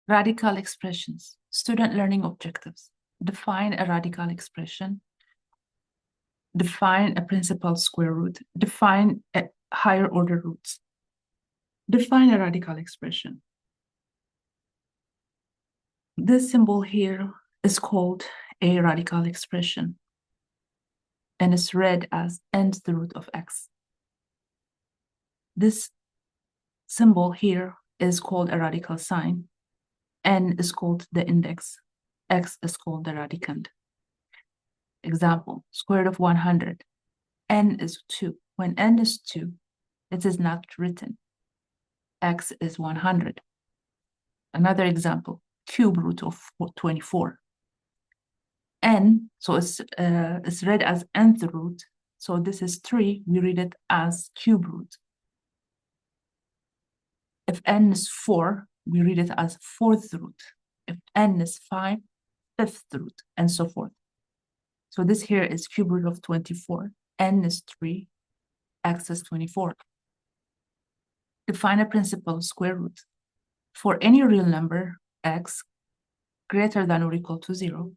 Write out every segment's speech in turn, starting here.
Radical expressions, student learning objectives. Define a radical expression. Define a principal square root. Define a higher order roots. Define a radical expression. This symbol here is called a radical expression, and it's read as n to the root of x. This symbol here is called a radical sign. N is called the index. X is called the radicand. Example, square root of 100. N is 2. When n is 2, it is not written. X is 100. Another example, cube root of 24. N, so it's read as nth root. So this is 3, we read it as cube root. If n is 4, we read it as fourth root. If n is 5, fifth root, and so forth. So this here is cube root of 24. N is 3, x is 24. Define a principal square root. For any real number, x, greater than or equal to 0,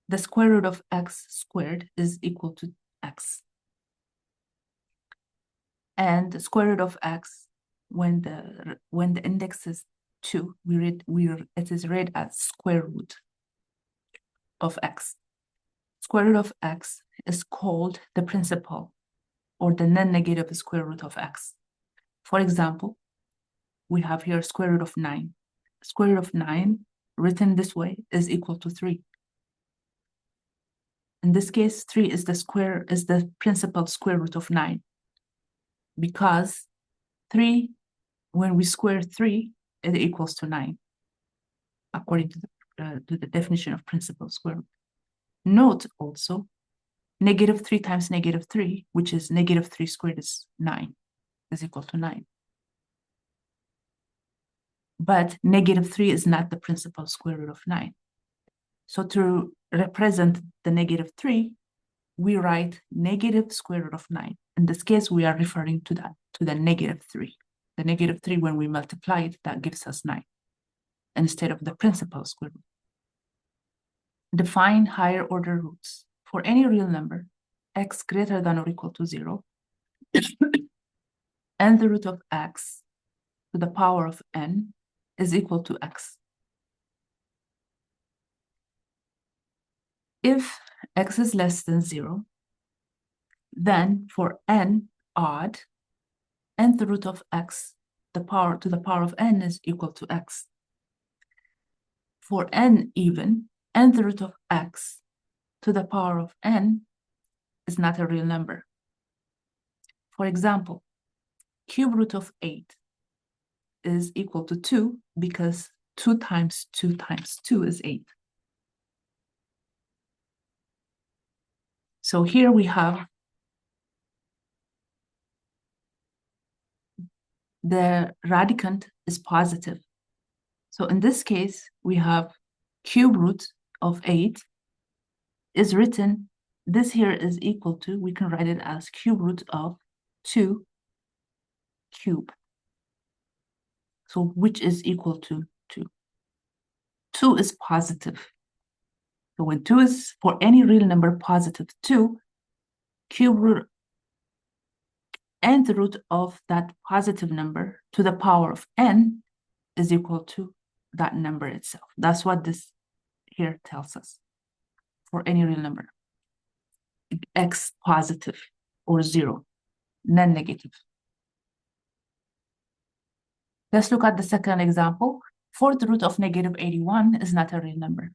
the square root of x squared is equal to x. And the square root of x, when the index is 2, it is read as square root of x. Square root of x is called the principal or the non-negative square root of x. For example, we have here square root of 9. Square root of 9, written this way, is equal to 3. In this case, 3 is the principal square root of 9, because 3, when we square 3, it equals to 9, according to the definition of principal square root. Note also, negative 3 times negative 3, which is negative 3 squared, is 9, is equal to 9. But negative 3 is not the principal square root of 9. So to represent the negative 3, we write negative square root of 9. In this case, we are referring to the negative 3. The negative 3, when we multiply it, that gives us 9 instead of the principal square root. Define higher order roots. For any real number, x greater than or equal to 0, and the root of x to the power of n is equal to x. If x is less than 0, then for n odd, nth root of x to the power of n is equal to x. For n even, nth root of x to the power of n is not a real number. For example, cube root of 8 is equal to 2 because 2 times 2 times 2 is 8. So here we have the radicand is positive. So in this case, we have cube root of 8 is written, this here is equal to, we can write it as cube root of 2 cube. So which is equal to 2. 2 is positive. So when 2 is, for any real number, positive 2, cube root nth root of that positive number to the power of n is equal to that number itself. That's what this here tells us for any real number. X positive or 0, non-negative. Let's look at the second example. Fourth root of negative 81 is not a real number.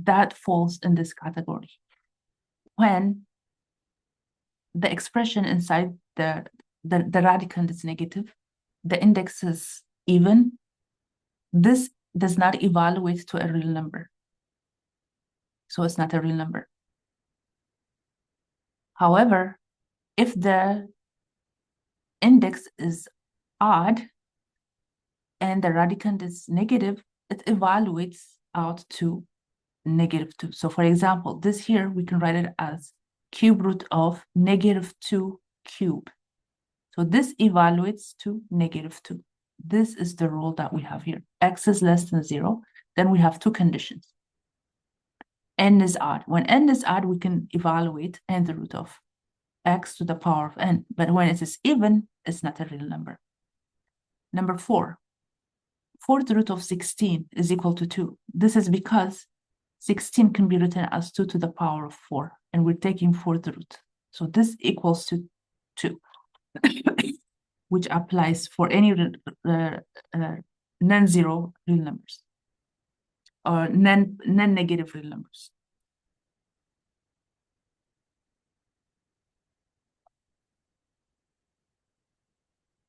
That falls in this category. When the expression inside the radicand is negative, the index is even, this does not evaluate to a real number. So it's not a real number. However, if the index is odd and the radicand is negative, it evaluates out to -2. So for example, this here, we can write it as cube root of -2 cube. So this evaluates to -2. This is the rule that we have here. X is less than 0. Then we have two conditions. N is odd. When N is odd, we can evaluate n the root of x to the power of n. But when it is even, it's not a real number. Number 4, fourth root of 16 is equal to 2. This is because 16 can be written as 2 to the power of 4, and we're taking fourth root. So this equals to 2, which applies for any non-zero real numbers or non-negative real numbers.